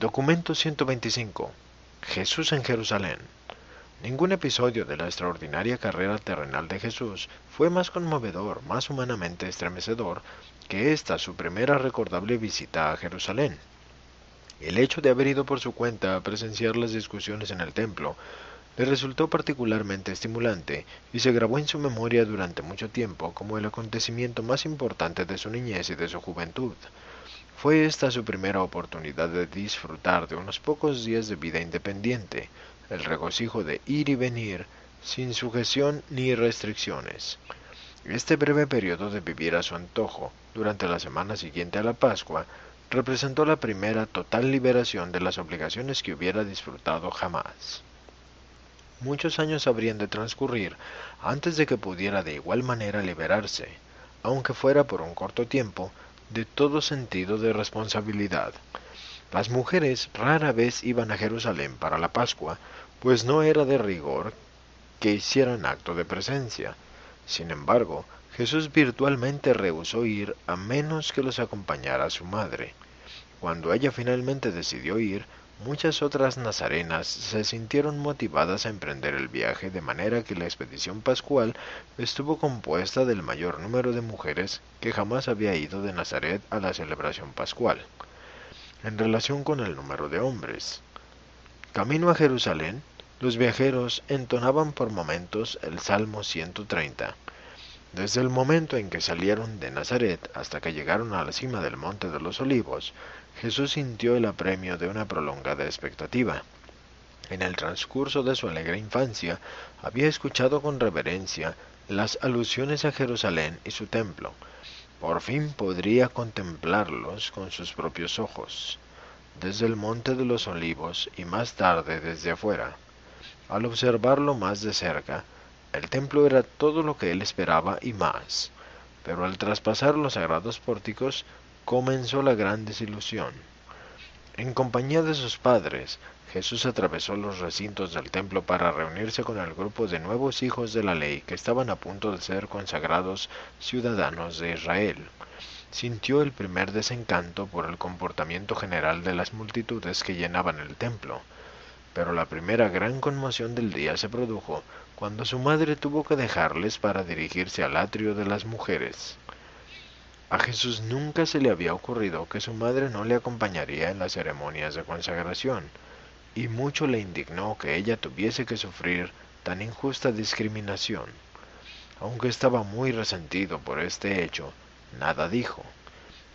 Documento 125. Jesús en Jerusalén. Ningún episodio de la extraordinaria carrera terrenal de Jesús fue más conmovedor, más humanamente estremecedor, que esta su primera recordable visita a Jerusalén. El hecho de haber ido por su cuenta a presenciar las discusiones en el templo le resultó particularmente estimulante y se grabó en su memoria durante mucho tiempo como el acontecimiento más importante de su niñez y de su juventud. Fue esta su primera oportunidad de disfrutar de unos pocos días de vida independiente, el regocijo de ir y venir, sin sujeción ni restricciones. Este breve periodo de vivir a su antojo, durante la semana siguiente a la Pascua, representó la primera total liberación de las obligaciones que hubiera disfrutado jamás. Muchos años habrían de transcurrir antes de que pudiera de igual manera liberarse, aunque fuera por un corto tiempo, de todo sentido de responsabilidad. Las mujeres rara vez iban a Jerusalén para la Pascua, pues no era de rigor que hicieran acto de presencia. Sin embargo, Jesús virtualmente rehusó ir a menos que los acompañara su madre. Cuando ella finalmente decidió ir, muchas otras nazarenas se sintieron motivadas a emprender el viaje, de manera que la expedición pascual estuvo compuesta del mayor número de mujeres que jamás había ido de Nazaret a la celebración pascual, en relación con el número de hombres. Camino a Jerusalén, los viajeros entonaban por momentos el Salmo 130. Desde el momento en que salieron de Nazaret hasta que llegaron a la cima del Monte de los Olivos, Jesús sintió el apremio de una prolongada expectativa. En el transcurso de su alegre infancia, había escuchado con reverencia las alusiones a Jerusalén y su templo. Por fin podría contemplarlos con sus propios ojos, desde el Monte de los Olivos y más tarde desde afuera. Al observarlo más de cerca, el templo era todo lo que él esperaba y más, pero al traspasar los sagrados pórticos comenzó la gran desilusión. En compañía de sus padres, Jesús atravesó los recintos del templo para reunirse con el grupo de nuevos hijos de la ley que estaban a punto de ser consagrados ciudadanos de Israel. Sintió el primer desencanto por el comportamiento general de las multitudes que llenaban el templo, pero la primera gran conmoción del día se produjo cuando su madre tuvo que dejarles para dirigirse al atrio de las mujeres. A Jesús nunca se le había ocurrido que su madre no le acompañaría en las ceremonias de consagración, y mucho le indignó que ella tuviese que sufrir tan injusta discriminación. Aunque estaba muy resentido por este hecho, nada dijo,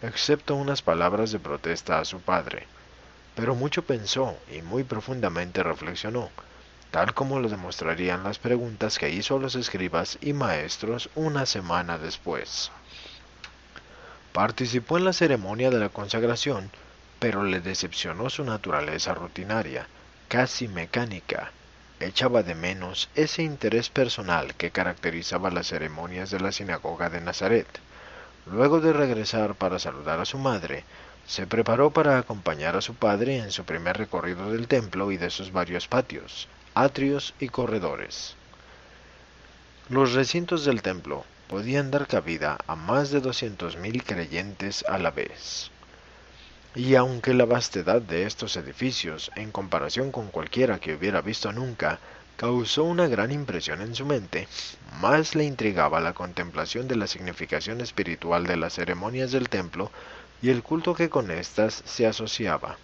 excepto unas palabras de protesta a su padre. Pero mucho pensó y muy profundamente reflexionó, tal como lo demostrarían las preguntas que hizo a los escribas y maestros una semana después. Participó en la ceremonia de la consagración, pero le decepcionó su naturaleza rutinaria, casi mecánica. Echaba de menos ese interés personal que caracterizaba las ceremonias de la sinagoga de Nazaret. Luego de regresar para saludar a su madre, se preparó para acompañar a su padre en su primer recorrido del templo y de sus varios patios, atrios y corredores. Los recintos del templo podían dar cabida a más de 200.000 creyentes a la vez. Y aunque la vastedad de estos edificios, en comparación con cualquiera que hubiera visto nunca, causó una gran impresión en su mente, más le intrigaba la contemplación de la significación espiritual de las ceremonias del templo y el culto que con éstas se asociaba.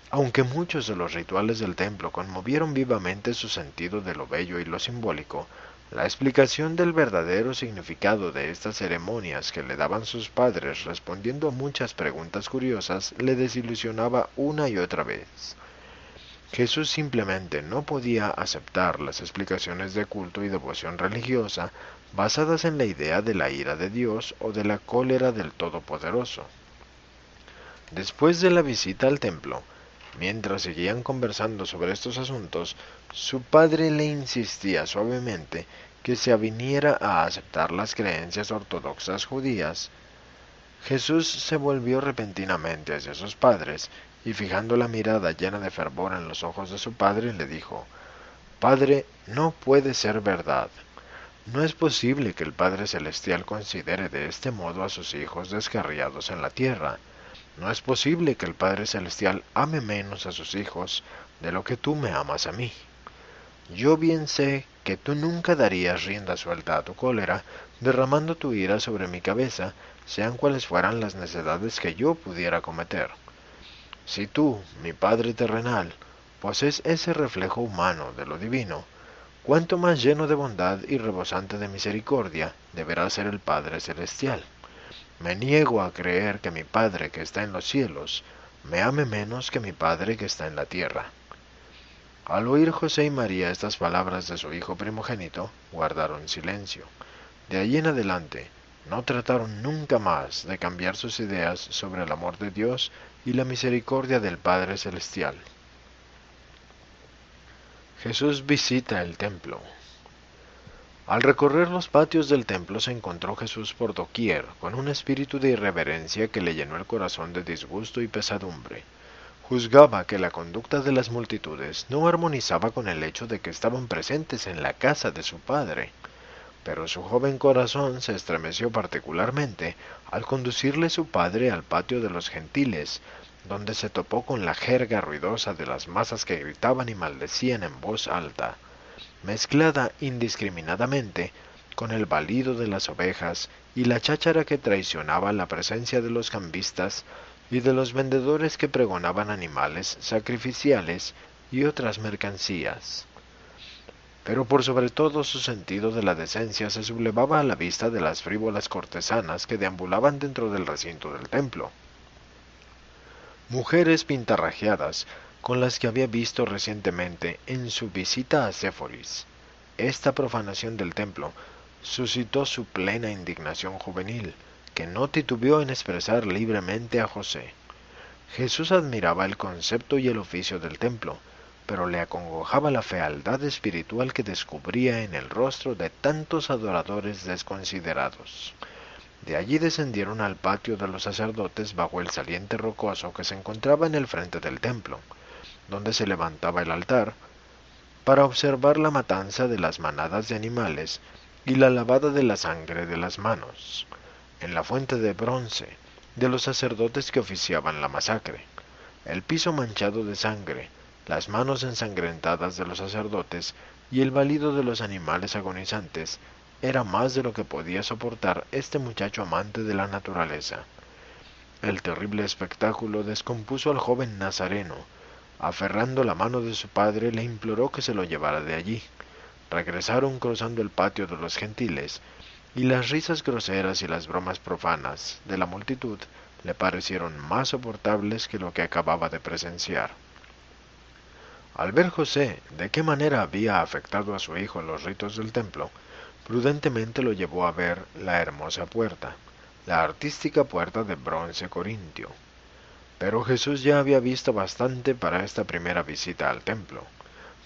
Aunque muchos de los rituales del templo conmovieron vivamente su sentido de lo bello y lo simbólico, la explicación del verdadero significado de estas ceremonias que le daban sus padres respondiendo a muchas preguntas curiosas le desilusionaba una y otra vez. Jesús simplemente no podía aceptar las explicaciones de culto y devoción religiosa basadas en la idea de la ira de Dios o de la cólera del Todopoderoso. Después de la visita al templo, mientras seguían conversando sobre estos asuntos, su padre le insistía suavemente que se aviniera a aceptar las creencias ortodoxas judías. Jesús se volvió repentinamente hacia sus padres y fijando la mirada llena de fervor en los ojos de su padre le dijo: «Padre, no puede ser verdad. No es posible que el Padre Celestial considere de este modo a sus hijos descarriados en la tierra. No es posible que el Padre Celestial ame menos a sus hijos de lo que tú me amas a mí. Yo bien sé que tú nunca darías rienda suelta a tu cólera, derramando tu ira sobre mi cabeza, sean cuales fueran las necedades que yo pudiera cometer. Si tú, mi Padre terrenal, posees ese reflejo humano de lo divino, cuánto más lleno de bondad y rebosante de misericordia deberá ser el Padre celestial. Me niego a creer que mi Padre que está en los cielos me ame menos que mi Padre que está en la tierra. Al oír José y María estas palabras de su hijo primogénito, guardaron silencio. De allí en adelante, no trataron nunca más de cambiar sus ideas sobre el amor de Dios y la misericordia del Padre Celestial. Jesús visita el templo. Al recorrer los patios del templo se encontró Jesús por doquier, con un espíritu de irreverencia que le llenó el corazón de disgusto y pesadumbre. Juzgaba que la conducta de las multitudes no armonizaba con el hecho de que estaban presentes en la casa de su Padre. Pero su joven corazón se estremeció particularmente al conducirle su padre al patio de los gentiles, donde se topó con la jerga ruidosa de las masas que gritaban y maldecían en voz alta, mezclada indiscriminadamente con el balido de las ovejas y la cháchara que traicionaba la presencia de los cambistas y de los vendedores que pregonaban animales sacrificiales y otras mercancías. Pero por sobre todo su sentido de la decencia se sublevaba a la vista de las frívolas cortesanas que deambulaban dentro del recinto del templo. Mujeres pintarrajeadas, con las que había visto recientemente en su visita a Séforis. Esta profanación del templo suscitó su plena indignación juvenil, que no titubeó en expresar libremente a José. Jesús admiraba el concepto y el oficio del templo, pero le acongojaba la fealdad espiritual que descubría en el rostro de tantos adoradores desconsiderados. De allí descendieron al patio de los sacerdotes bajo el saliente rocoso que se encontraba en el frente del templo, donde se levantaba el altar, para observar la matanza de las manadas de animales y la lavada de la sangre de las manos, en la fuente de bronce, de los sacerdotes que oficiaban la masacre. El piso manchado de sangre, las manos ensangrentadas de los sacerdotes y el balido de los animales agonizantes era más de lo que podía soportar este muchacho amante de la naturaleza. El terrible espectáculo descompuso al joven nazareno. Aferrando la mano de su padre, le imploró que se lo llevara de allí. Regresaron cruzando el patio de los gentiles, y las risas groseras y las bromas profanas de la multitud le parecieron más soportables que lo que acababa de presenciar. Al ver José de qué manera había afectado a su hijo los ritos del templo, prudentemente lo llevó a ver la hermosa puerta, la artística puerta de bronce corintio. Pero Jesús ya había visto bastante para esta primera visita al templo.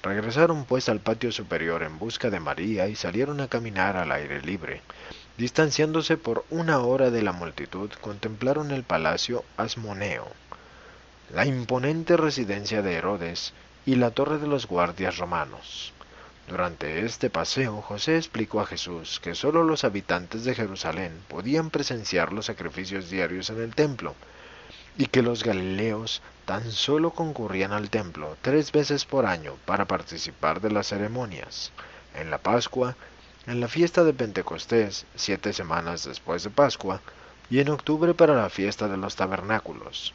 Regresaron pues al patio superior en busca de María y salieron a caminar al aire libre. Distanciándose por 1 hora de la multitud, contemplaron el palacio Asmoneo, la imponente residencia de Herodes y la torre de los guardias romanos. Durante este paseo, José explicó a Jesús que sólo los habitantes de Jerusalén podían presenciar los sacrificios diarios en el templo, y que los galileos tan solo concurrían al templo 3 veces por año para participar de las ceremonias, en la Pascua, en la fiesta de Pentecostés, 7 semanas después de Pascua, y en octubre para la fiesta de los tabernáculos.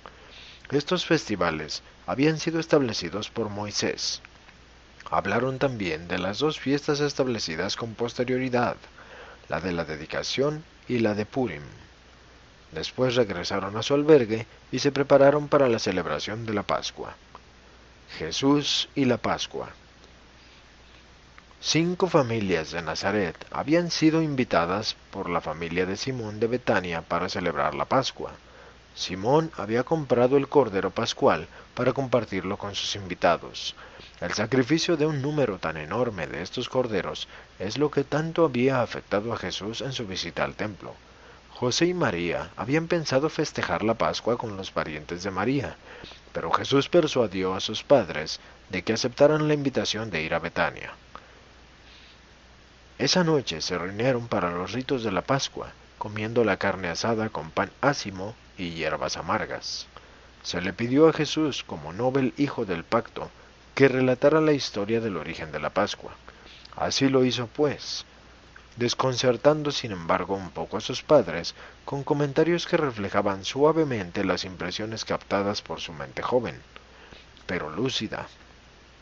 Estos festivales habían sido establecidos por Moisés. Hablaron también de las 2 fiestas establecidas con posterioridad, la de la dedicación y la de Purim. Después regresaron a su albergue y se prepararon para la celebración de la Pascua. Jesús y la Pascua. 5 familias de Nazaret habían sido invitadas por la familia de Simón de Betania para celebrar la Pascua. Simón había comprado el cordero pascual para compartirlo con sus invitados. El sacrificio de un número tan enorme de estos corderos es lo que tanto había afectado a Jesús en su visita al templo. José y María habían pensado festejar la Pascua con los parientes de María, pero Jesús persuadió a sus padres de que aceptaran la invitación de ir a Betania. Esa noche se reunieron para los ritos de la Pascua, comiendo la carne asada con pan ácimo y hierbas amargas. Se le pidió a Jesús, como noble hijo del pacto, que relatara la historia del origen de la Pascua. Así lo hizo, pues, desconcertando sin embargo un poco a sus padres, con comentarios que reflejaban suavemente las impresiones captadas por su mente joven, pero lúcida,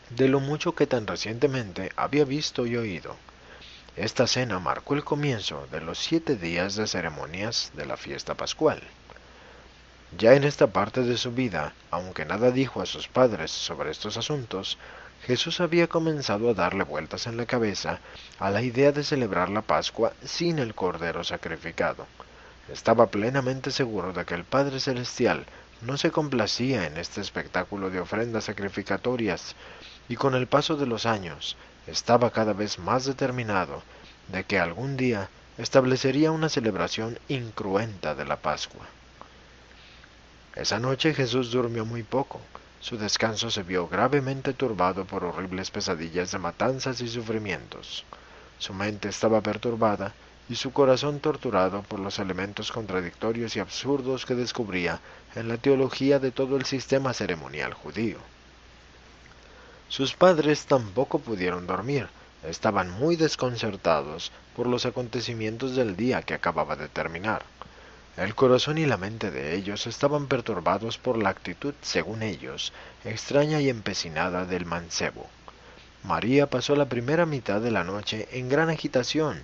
de lo mucho que tan recientemente había visto y oído. Esta cena marcó el comienzo de los 7 días de ceremonias de la fiesta pascual. Ya en esta parte de su vida, aunque nada dijo a sus padres sobre estos asuntos, Jesús había comenzado a darle vueltas en la cabeza a la idea de celebrar la Pascua sin el Cordero sacrificado. Estaba plenamente seguro de que el Padre Celestial no se complacía en este espectáculo de ofrendas sacrificatorias, y con el paso de los años estaba cada vez más determinado de que algún día establecería una celebración incruenta de la Pascua. Esa noche Jesús durmió muy poco. Su descanso se vio gravemente turbado por horribles pesadillas de matanzas y sufrimientos. Su mente estaba perturbada y su corazón torturado por los elementos contradictorios y absurdos que descubría en la teología de todo el sistema ceremonial judío. Sus padres tampoco pudieron dormir, estaban muy desconcertados por los acontecimientos del día que acababa de terminar. El corazón y la mente de ellos estaban perturbados por la actitud, según ellos, extraña y empecinada del mancebo. María pasó la primera mitad de la noche en gran agitación,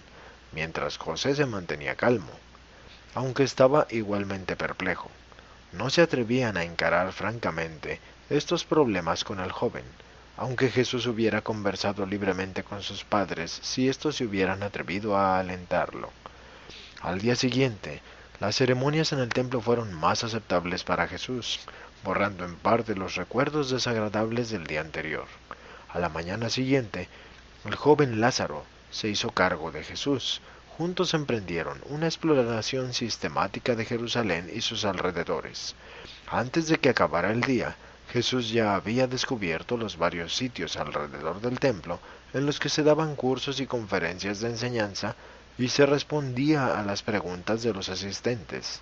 mientras José se mantenía calmo, aunque estaba igualmente perplejo. No se atrevían a encarar francamente estos problemas con el joven, aunque Jesús hubiera conversado libremente con sus padres si éstos se hubieran atrevido a alentarlo. Al día siguiente, las ceremonias en el templo fueron más aceptables para Jesús, borrando en parte los recuerdos desagradables del día anterior. A la mañana siguiente, el joven Lázaro se hizo cargo de Jesús. Juntos emprendieron una exploración sistemática de Jerusalén y sus alrededores. Antes de que acabara el día, Jesús ya había descubierto los varios sitios alrededor del templo en los que se daban cursos y conferencias de enseñanza y se respondía a las preguntas de los asistentes.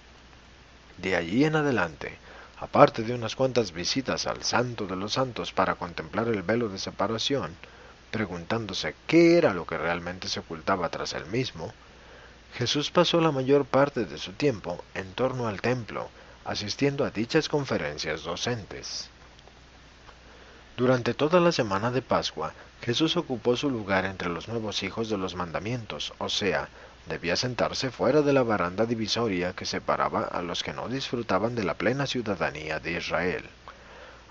De allí en adelante, aparte de unas cuantas visitas al Santo de los Santos para contemplar el velo de separación, preguntándose qué era lo que realmente se ocultaba tras el mismo, Jesús pasó la mayor parte de su tiempo en torno al templo, asistiendo a dichas conferencias docentes. Durante toda la semana de Pascua, Jesús ocupó su lugar entre los nuevos hijos de los mandamientos, o sea, debía sentarse fuera de la baranda divisoria que separaba a los que no disfrutaban de la plena ciudadanía de Israel.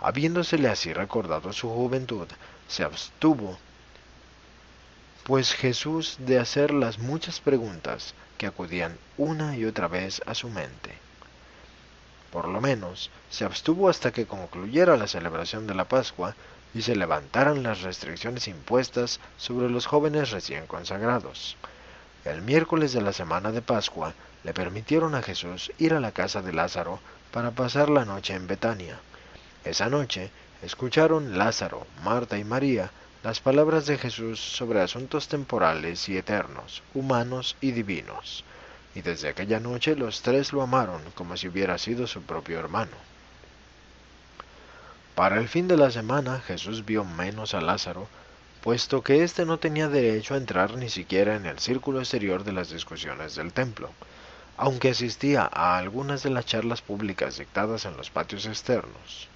Habiéndosele así recordado su juventud, se abstuvo pues Jesús de hacer las muchas preguntas que acudían una y otra vez a su mente. Por lo menos, se abstuvo hasta que concluyera la celebración de la Pascua y se levantaran las restricciones impuestas sobre los jóvenes recién consagrados. El miércoles de la semana de Pascua le permitieron a Jesús ir a la casa de Lázaro para pasar la noche en Betania. Esa noche escucharon Lázaro, Marta y María las palabras de Jesús sobre asuntos temporales y eternos, humanos y divinos, y desde aquella noche los tres lo amaron como si hubiera sido su propio hermano. Para el fin de la semana Jesús vio menos a Lázaro, puesto que éste no tenía derecho a entrar ni siquiera en el círculo exterior de las discusiones del templo, aunque asistía a algunas de las charlas públicas dictadas en los patios externos.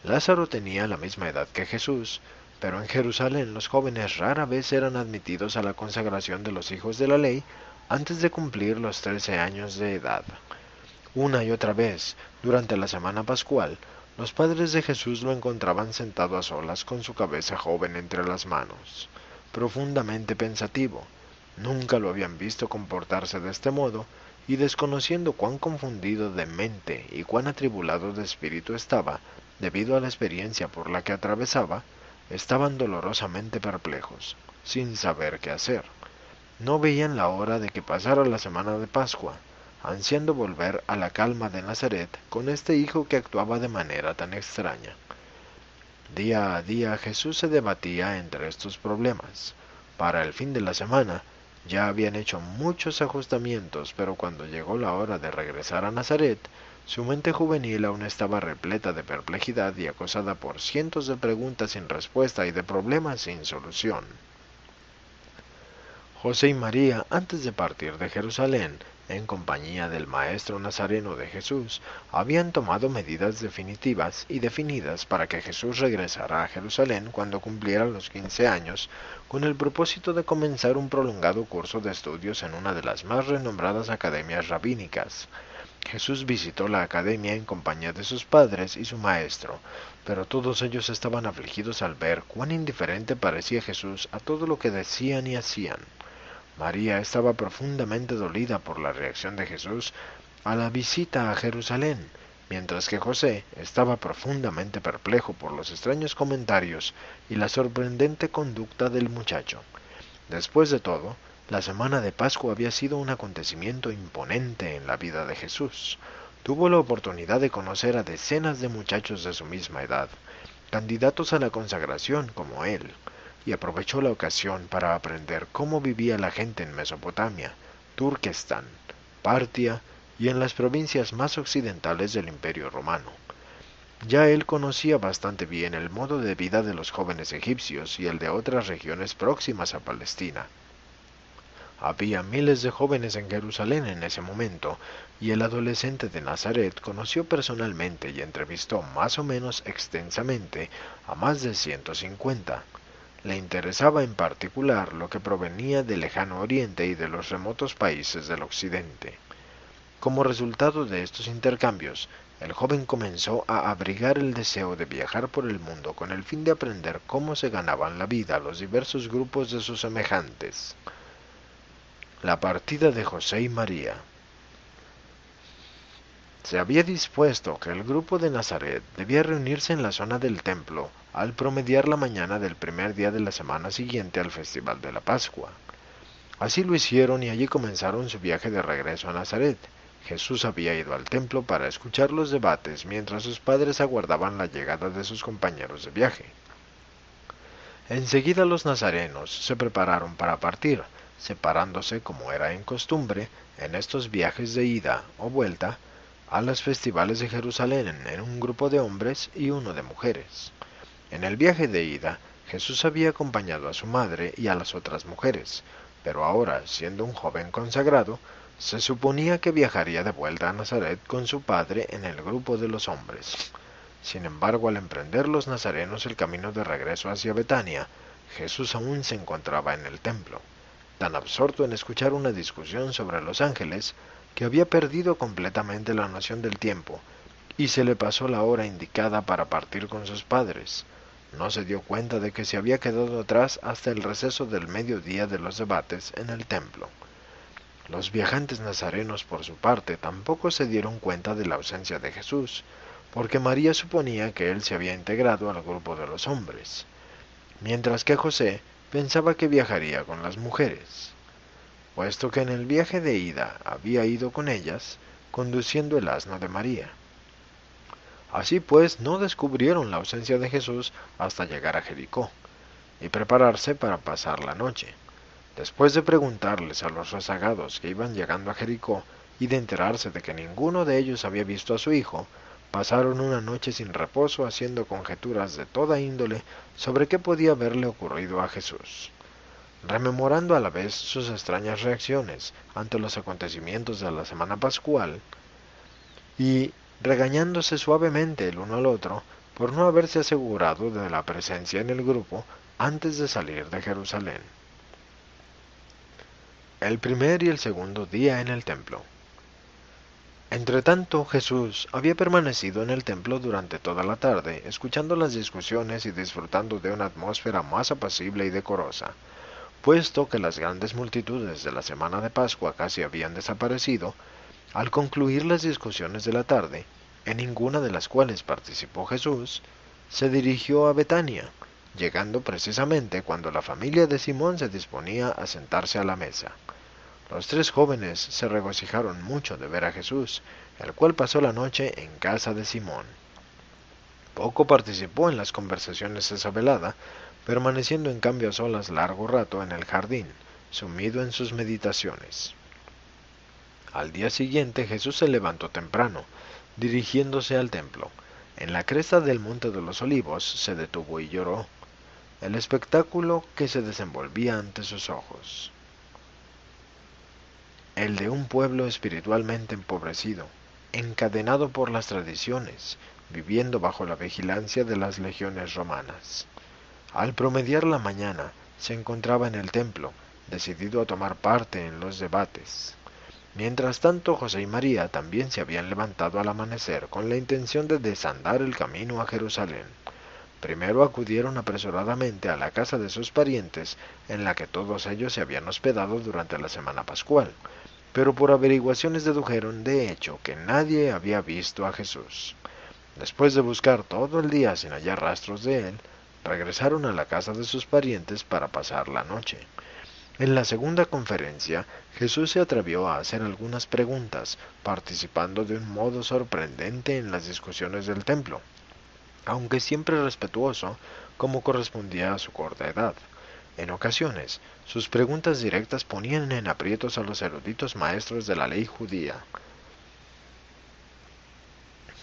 Lázaro tenía la misma edad que Jesús, pero en Jerusalén los jóvenes rara vez eran admitidos a la consagración de los hijos de la ley antes de cumplir los 13 años de edad. Una y otra vez, durante la semana pascual, los padres de Jesús lo encontraban sentado a solas con su cabeza joven entre las manos, profundamente pensativo. Nunca lo habían visto comportarse de este modo, y desconociendo cuán confundido de mente y cuán atribulado de espíritu estaba, debido a la experiencia por la que atravesaba, estaban dolorosamente perplejos, sin saber qué hacer. No veían la hora de que pasara la semana de Pascua, ansiando volver a la calma de Nazaret con este hijo que actuaba de manera tan extraña. Día a día Jesús se debatía entre estos problemas. Para el fin de la semana ya habían hecho muchos ajustamientos, pero cuando llegó la hora de regresar a Nazaret, Su mente juvenil aún estaba repleta de perplejidad y acosada por cientos de preguntas sin respuesta y de problemas sin solución. José y María, antes de partir de Jerusalén, en compañía del Maestro Nazareno de Jesús, habían tomado medidas definitivas y definidas para que Jesús regresara a Jerusalén cuando cumpliera los 15 años, con el propósito de comenzar un prolongado curso de estudios en una de las más renombradas academias rabínicas. Jesús visitó la academia en compañía de sus padres y su maestro, pero todos ellos estaban afligidos al ver cuán indiferente parecía Jesús a todo lo que decían y hacían. María estaba profundamente dolida por la reacción de Jesús a la visita a Jerusalén, mientras que José estaba profundamente perplejo por los extraños comentarios y la sorprendente conducta del muchacho. Después de todo, la semana de Pascua había sido un acontecimiento imponente en la vida de Jesús. Tuvo la oportunidad de conocer a decenas de muchachos de su misma edad, candidatos a la consagración como él, y aprovechó la ocasión para aprender cómo vivía la gente en Mesopotamia, Turquestán, Partia y en las provincias más occidentales del Imperio Romano. Ya él conocía bastante bien el modo de vida de los jóvenes egipcios y el de otras regiones próximas a Palestina. Había miles de jóvenes en Jerusalén en ese momento, y el adolescente de Nazaret conoció personalmente y entrevistó más o menos extensamente a más de 150. Le interesaba en particular lo que provenía del lejano oriente y de los remotos países del occidente. Como resultado de estos intercambios, el joven comenzó a abrigar el deseo de viajar por el mundo con el fin de aprender cómo se ganaban la vida los diversos grupos de sus semejantes. La partida de José y María. Se había dispuesto que el grupo de Nazaret debía reunirse en la zona del templo al promediar la mañana del primer día de la semana siguiente al festival de la Pascua. Así lo hicieron y allí comenzaron su viaje de regreso a Nazaret. Jesús había ido al templo para escuchar los debates mientras sus padres aguardaban la llegada de sus compañeros de viaje. Enseguida los nazarenos se prepararon para partir, separándose como era en costumbre en estos viajes de ida o vuelta a los festivales de Jerusalén en un grupo de hombres y uno de mujeres. En el viaje de ida, Jesús había acompañado a su madre y a las otras mujeres, pero ahora, siendo un joven consagrado, se suponía que viajaría de vuelta a Nazaret con su padre en el grupo de los hombres. Sin embargo, al emprender los nazarenos el camino de regreso hacia Betania, Jesús aún se encontraba en el templo, tan absorto en escuchar una discusión sobre los ángeles, que había perdido completamente la noción del tiempo, y se le pasó la hora indicada para partir con sus padres. No se dio cuenta de que se había quedado atrás hasta el receso del mediodía de los debates en el templo. Los viajantes nazarenos, por su parte, tampoco se dieron cuenta de la ausencia de Jesús, porque María suponía que él se había integrado al grupo de los hombres, mientras que José pensaba que viajaría con las mujeres, puesto que en el viaje de ida había ido con ellas, conduciendo el asno de María. Así pues, no descubrieron la ausencia de Jesús hasta llegar a Jericó, y prepararse para pasar la noche. Después de preguntarles a los rezagados que iban llegando a Jericó, y de enterarse de que ninguno de ellos había visto a su hijo, pasaron una noche sin reposo haciendo conjeturas de toda índole sobre qué podía haberle ocurrido a Jesús, rememorando a la vez sus extrañas reacciones ante los acontecimientos de la semana pascual y regañándose suavemente el uno al otro por no haberse asegurado de la presencia en el grupo antes de salir de Jerusalén. El primer y el segundo día en el templo. Entretanto, Jesús había permanecido en el templo durante toda la tarde, escuchando las discusiones y disfrutando de una atmósfera más apacible y decorosa. Puesto que las grandes multitudes de la semana de Pascua casi habían desaparecido, al concluir las discusiones de la tarde, en ninguna de las cuales participó Jesús, se dirigió a Betania, llegando precisamente cuando la familia de Simón se disponía a sentarse a la mesa. Los tres jóvenes se regocijaron mucho de ver a Jesús, el cual pasó la noche en casa de Simón. Poco participó en las conversaciones esa velada, permaneciendo en cambio a solas largo rato en el jardín, sumido en sus meditaciones. Al día siguiente Jesús se levantó temprano, dirigiéndose al templo. En la cresta del Monte de los Olivos se detuvo y lloró. El espectáculo que se desenvolvía ante sus ojos. El de un pueblo espiritualmente empobrecido, encadenado por las tradiciones, viviendo bajo la vigilancia de las legiones romanas. Al promediar la mañana, se encontraba en el templo, decidido a tomar parte en los debates. Mientras tanto, José y María también se habían levantado al amanecer con la intención de desandar el camino a Jerusalén. Primero acudieron apresuradamente a la casa de sus parientes, en la que todos ellos se habían hospedado durante la semana pascual, pero por averiguaciones dedujeron de hecho que nadie había visto a Jesús. Después de buscar todo el día sin hallar rastros de él, regresaron a la casa de sus parientes para pasar la noche. En la segunda conferencia, Jesús se atrevió a hacer algunas preguntas, participando de un modo sorprendente en las discusiones del templo, aunque siempre respetuoso, como correspondía a su corta edad. En ocasiones, sus preguntas directas ponían en aprietos a los eruditos maestros de la ley judía.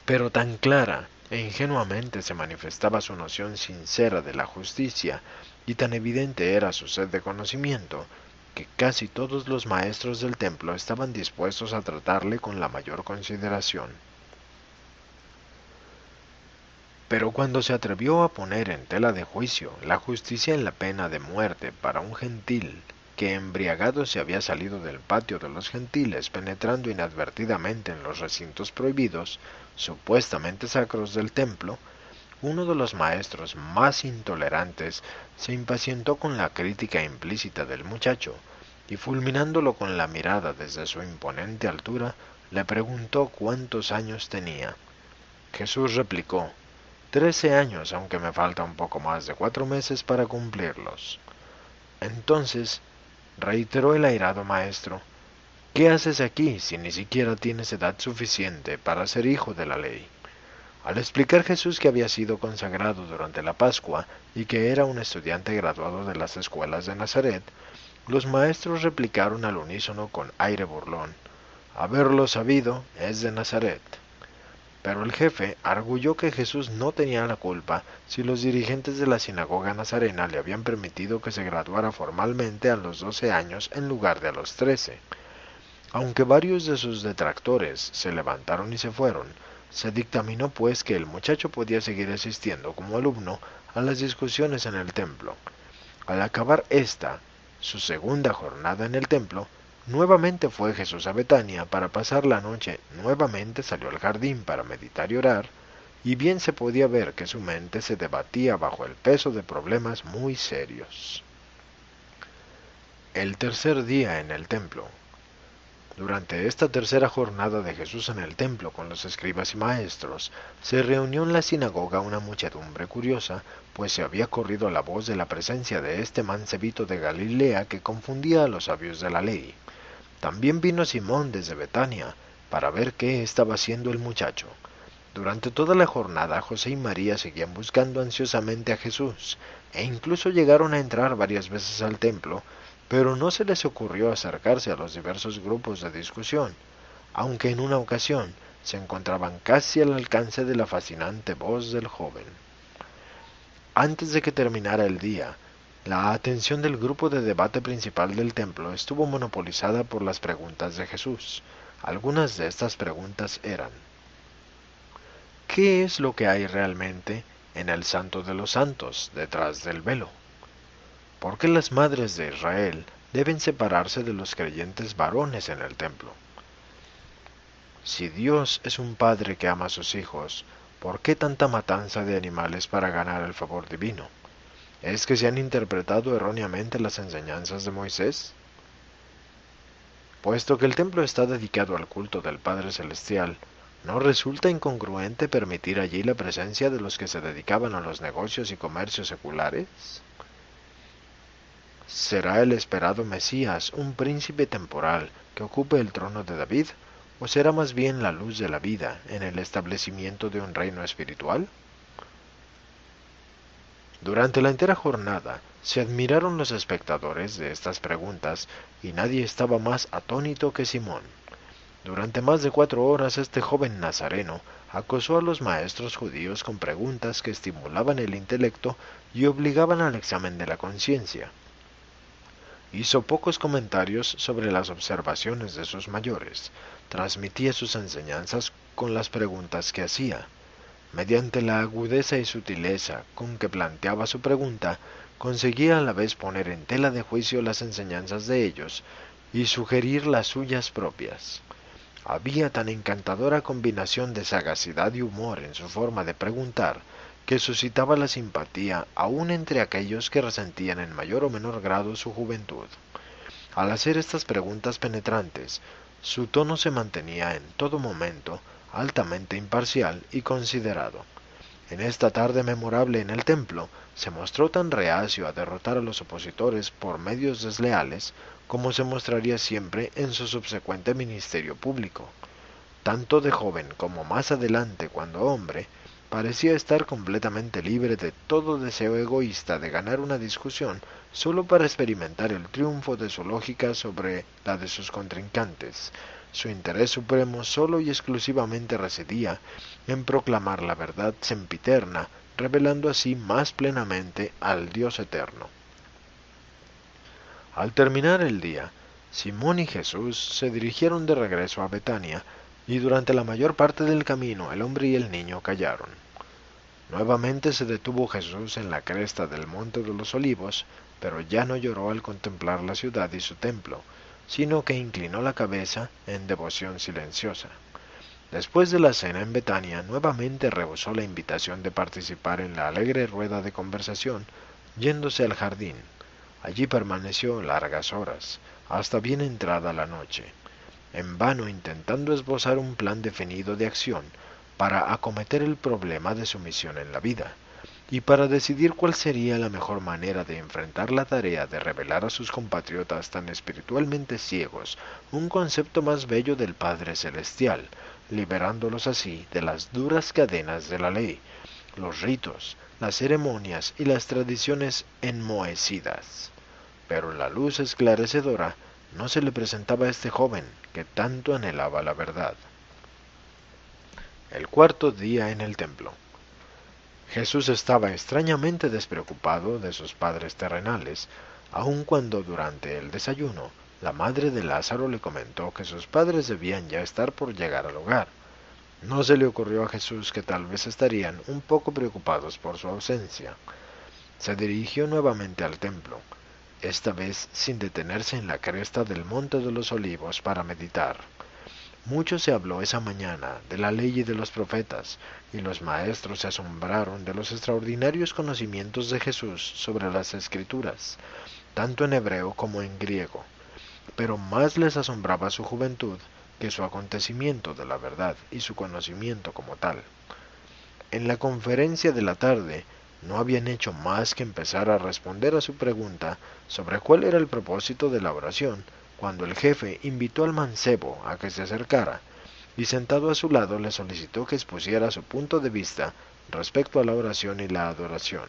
Pero tan clara e ingenuamente se manifestaba su noción sincera de la justicia, y tan evidente era su sed de conocimiento, que casi todos los maestros del templo estaban dispuestos a tratarle con la mayor consideración. Pero cuando se atrevió a poner en tela de juicio la justicia en la pena de muerte para un gentil que embriagado se había salido del patio de los gentiles penetrando inadvertidamente en los recintos prohibidos, supuestamente sacros del templo, uno de los maestros más intolerantes se impacientó con la crítica implícita del muchacho, y fulminándolo con la mirada desde su imponente altura, le preguntó cuántos años tenía. Jesús replicó: 13 años, aunque me falta un poco más de 4 meses para cumplirlos. Entonces, reiteró el airado maestro, ¿qué haces aquí si ni siquiera tienes edad suficiente para ser hijo de la ley? Al explicar Jesús que había sido consagrado durante la Pascua y que era un estudiante graduado de las escuelas de Nazaret, los maestros replicaron al unísono con aire burlón: haberlo sabido es de Nazaret. Pero el jefe arguyó que Jesús no tenía la culpa si los dirigentes de la sinagoga nazarena le habían permitido que se graduara formalmente a los 12 años en lugar de a los 13. Aunque varios de sus detractores se levantaron y se fueron, se dictaminó pues que el muchacho podía seguir asistiendo como alumno a las discusiones en el templo. Al acabar su segunda jornada en el templo, nuevamente fue Jesús a Betania para pasar la noche, nuevamente salió al jardín para meditar y orar, y bien se podía ver que su mente se debatía bajo el peso de problemas muy serios. El tercer día en el templo. Durante esta tercera jornada de Jesús en el templo con los escribas y maestros, se reunió en la sinagoga una muchedumbre curiosa, pues se había corrido la voz de la presencia de este mancebito de Galilea que confundía a los sabios de la ley. También vino Simón desde Betania, para ver qué estaba haciendo el muchacho. Durante toda la jornada José y María seguían buscando ansiosamente a Jesús, e incluso llegaron a entrar varias veces al templo, pero no se les ocurrió acercarse a los diversos grupos de discusión, aunque en una ocasión se encontraban casi al alcance de la fascinante voz del joven. Antes de que terminara el día, la atención del grupo de debate principal del templo estuvo monopolizada por las preguntas de Jesús. Algunas de estas preguntas eran: ¿qué es lo que hay realmente en el Santo de los Santos, detrás del velo? ¿Por qué las madres de Israel deben separarse de los creyentes varones en el templo? Si Dios es un padre que ama a sus hijos, ¿por qué tanta matanza de animales para ganar el favor divino? ¿Es que se han interpretado erróneamente las enseñanzas de Moisés? Puesto que el templo está dedicado al culto del Padre Celestial, ¿no resulta incongruente permitir allí la presencia de los que se dedicaban a los negocios y comercios seculares? ¿Será el esperado Mesías un príncipe temporal que ocupe el trono de David, o será más bien la luz de la vida en el establecimiento de un reino espiritual? Durante la entera jornada se admiraron los espectadores de estas preguntas, y nadie estaba más atónito que Simón. Durante más de 4 horas este joven nazareno acosó a los maestros judíos con preguntas que estimulaban el intelecto y obligaban al examen de la conciencia. Hizo pocos comentarios sobre las observaciones de sus mayores, transmitía sus enseñanzas con las preguntas que hacía. Mediante la agudeza y sutileza con que planteaba su pregunta, conseguía a la vez poner en tela de juicio las enseñanzas de ellos y sugerir las suyas propias. Había tan encantadora combinación de sagacidad y humor en su forma de preguntar, que suscitaba la simpatía aun entre aquellos que resentían en mayor o menor grado su juventud. Al hacer estas preguntas penetrantes, su tono se mantenía en todo momento altamente imparcial y considerado. En esta tarde memorable en el templo, se mostró tan reacio a derrotar a los opositores por medios desleales como se mostraría siempre en su subsecuente ministerio público. Tanto de joven como más adelante cuando hombre, parecía estar completamente libre de todo deseo egoísta de ganar una discusión solo para experimentar el triunfo de su lógica sobre la de sus contrincantes. Su interés supremo solo y exclusivamente residía en proclamar la verdad sempiterna, revelando así más plenamente al Dios eterno. Al terminar el día, Simón y Jesús se dirigieron de regreso a Betania, y durante la mayor parte del camino el hombre y el niño callaron. Nuevamente se detuvo Jesús en la cresta del monte de los olivos, pero ya no lloró al contemplar la ciudad y su templo, sino que inclinó la cabeza en devoción silenciosa. Después de la cena en Betania, nuevamente rehusó la invitación de participar en la alegre rueda de conversación, yéndose al jardín. Allí permaneció largas horas, hasta bien entrada la noche, en vano intentando esbozar un plan definido de acción para acometer el problema de su misión en la vida, y para decidir cuál sería la mejor manera de enfrentar la tarea de revelar a sus compatriotas tan espiritualmente ciegos un concepto más bello del Padre Celestial, liberándolos así de las duras cadenas de la ley, los ritos, las ceremonias y las tradiciones enmohecidas. Pero la luz esclarecedora no se le presentaba a este joven que tanto anhelaba la verdad. El cuarto día en el templo. Jesús estaba extrañamente despreocupado de sus padres terrenales, aun cuando durante el desayuno la madre de Lázaro le comentó que sus padres debían ya estar por llegar al hogar. No se le ocurrió a Jesús que tal vez estarían un poco preocupados por su ausencia. Se dirigió nuevamente al templo, esta vez sin detenerse en la cresta del monte de los olivos para meditar. Mucho se habló esa mañana de la ley y de los profetas, y los maestros se asombraron de los extraordinarios conocimientos de Jesús sobre las Escrituras, tanto en hebreo como en griego. Pero más les asombraba su juventud que su acontecimiento de la verdad y su conocimiento como tal. En la conferencia de la tarde no habían hecho más que empezar a responder a su pregunta sobre cuál era el propósito de la oración, cuando el jefe invitó al mancebo a que se acercara, y sentado a su lado le solicitó que expusiera su punto de vista respecto a la oración y la adoración.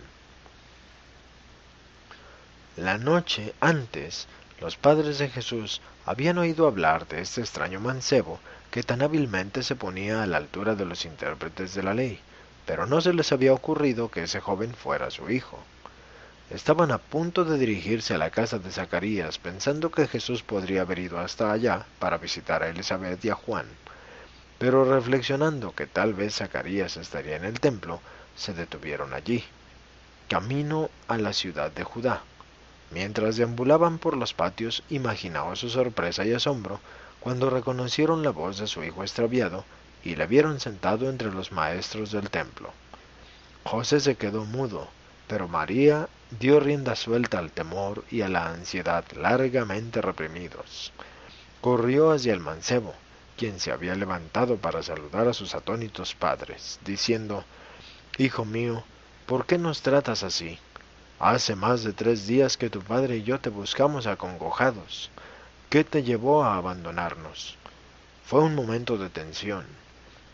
La noche antes, los padres de Jesús habían oído hablar de este extraño mancebo que tan hábilmente se ponía a la altura de los intérpretes de la ley, pero no se les había ocurrido que ese joven fuera su hijo. Estaban a punto de dirigirse a la casa de Zacarías, pensando que Jesús podría haber ido hasta allá para visitar a Elizabeth y a Juan, pero reflexionando que tal vez Zacarías estaría en el templo, se detuvieron allí, camino a la ciudad de Judá. Mientras deambulaban por los patios, imaginaos su sorpresa y asombro cuando reconocieron la voz de su hijo extraviado y le vieron sentado entre los maestros del templo. José se quedó mudo, pero María dio rienda suelta al temor y a la ansiedad largamente reprimidos. Corrió hacia el mancebo, quien se había levantado para saludar a sus atónitos padres, diciendo: «Hijo mío, ¿por qué nos tratas así? Hace más de 3 días que tu padre y yo te buscamos acongojados. ¿Qué te llevó a abandonarnos?». Fue un momento de tensión.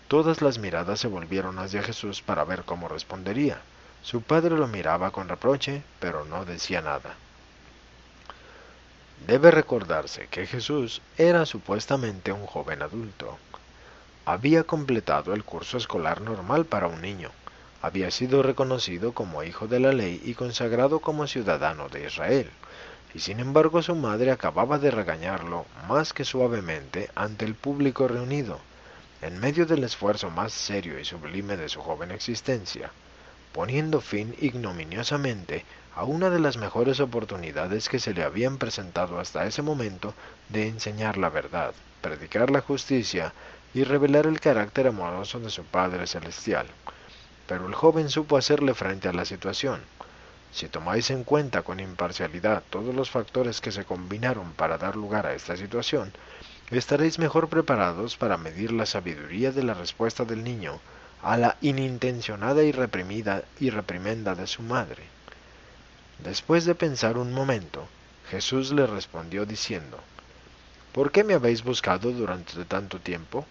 Todas las miradas se volvieron hacia Jesús para ver cómo respondería. Su padre lo miraba con reproche, pero no decía nada. Debe recordarse que Jesús era supuestamente un joven adulto. Había completado el curso escolar normal para un niño. Había sido reconocido como hijo de la ley y consagrado como ciudadano de Israel. Y sin embargo su madre acababa de regañarlo más que suavemente ante el público reunido, en medio del esfuerzo más serio y sublime de su joven existencia, poniendo fin ignominiosamente a una de las mejores oportunidades que se le habían presentado hasta ese momento de enseñar la verdad, predicar la justicia y revelar el carácter amoroso de su Padre Celestial. Pero el joven supo hacerle frente a la situación. Si tomáis en cuenta con imparcialidad todos los factores que se combinaron para dar lugar a esta situación, estaréis mejor preparados para medir la sabiduría de la respuesta del niño a la inintencionada y reprimenda de su madre. Después de pensar un momento, Jesús le respondió diciendo: ¿Por qué me habéis buscado durante tanto tiempo?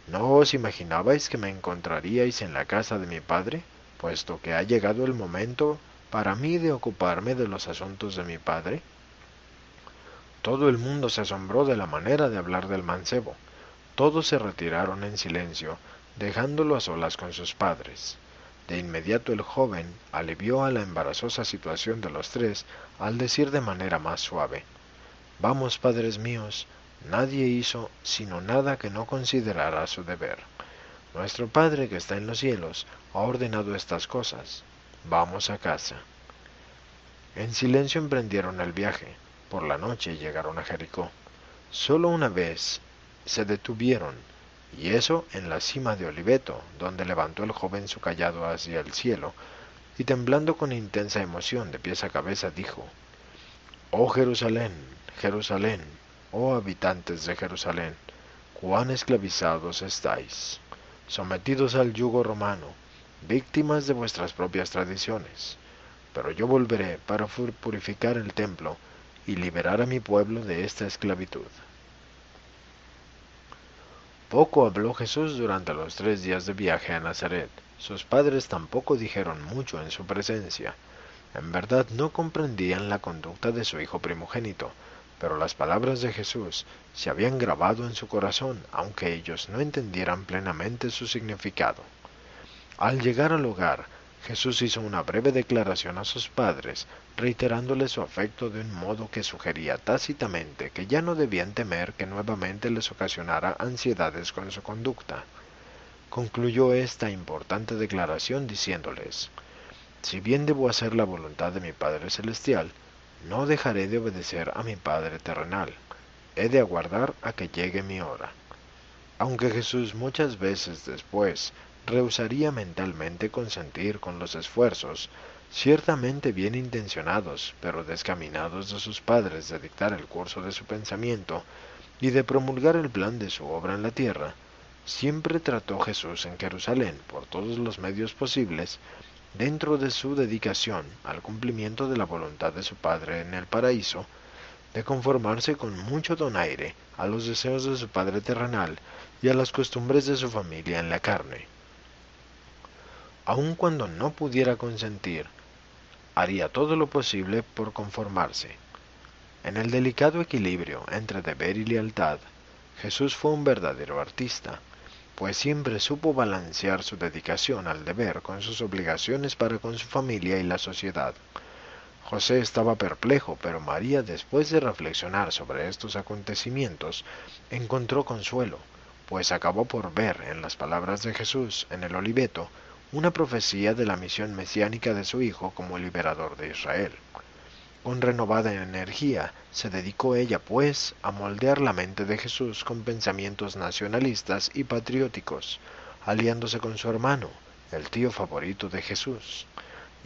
¿No os imaginabais que me encontraríais en la casa de mi Padre, puesto que ha llegado el momento para mí de ocuparme de los asuntos de mi Padre? Todo el mundo se asombró de la manera de hablar del mancebo. Todos se retiraron en silencio, dejándolo a solas con sus padres. De inmediato el joven alivió a la embarazosa situación de los tres al decir de manera más suave: Vamos, padres míos, nadie hizo sino nada que no considerara su deber. Nuestro Padre que está en los cielos ha ordenado estas cosas. Vamos a casa. En silencio emprendieron el viaje. Por la noche llegaron a Jericó. Solo una vez se detuvieron, y eso en la cima de Oliveto, donde levantó el joven su cayado hacia el cielo, y temblando con intensa emoción de pies a cabeza dijo: Oh Jerusalén, Jerusalén, oh habitantes de Jerusalén, cuán esclavizados estáis, sometidos al yugo romano, víctimas de vuestras propias tradiciones. Pero yo volveré para purificar el templo y liberar a mi pueblo de esta esclavitud. Poco habló Jesús durante los 3 días de viaje a Nazaret. Sus padres tampoco dijeron mucho en su presencia. En verdad no comprendían la conducta de su hijo primogénito, pero las palabras de Jesús se habían grabado en su corazón, aunque ellos no entendieran plenamente su significado. Al llegar al hogar, Jesús hizo una breve declaración a sus padres, reiterándoles su afecto de un modo que sugería tácitamente que ya no debían temer que nuevamente les ocasionara ansiedades con su conducta. Concluyó esta importante declaración diciéndoles: Si bien debo hacer la voluntad de mi Padre Celestial, no dejaré de obedecer a mi Padre terrenal. He de aguardar a que llegue mi hora. Aunque Jesús muchas veces después rehusaría mentalmente consentir con los esfuerzos, ciertamente bien intencionados, pero descaminados de sus padres de dictar el curso de su pensamiento y de promulgar el plan de su obra en la tierra, siempre trató Jesús en Jerusalén, por todos los medios posibles, dentro de su dedicación al cumplimiento de la voluntad de su Padre en el paraíso, de conformarse con mucho donaire a los deseos de su Padre terrenal y a las costumbres de su familia en la carne. Aun cuando no pudiera consentir, haría todo lo posible por conformarse. En el delicado equilibrio entre deber y lealtad, Jesús fue un verdadero artista, pues siempre supo balancear su dedicación al deber con sus obligaciones para con su familia y la sociedad. José estaba perplejo, pero María, después de reflexionar sobre estos acontecimientos, encontró consuelo, pues acabó por ver en las palabras de Jesús en el Oliveto una profecía de la misión mesiánica de su Hijo como liberador de Israel. Con renovada energía se dedicó ella, pues, a moldear la mente de Jesús con pensamientos nacionalistas y patrióticos, aliándose con su hermano, el tío favorito de Jesús.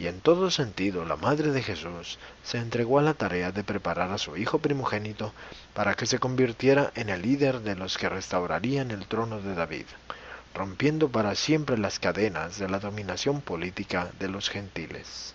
Y en todo sentido la madre de Jesús se entregó a la tarea de preparar a su hijo primogénito para que se convirtiera en el líder de los que restaurarían el trono de David, rompiendo para siempre las cadenas de la dominación política de los gentiles.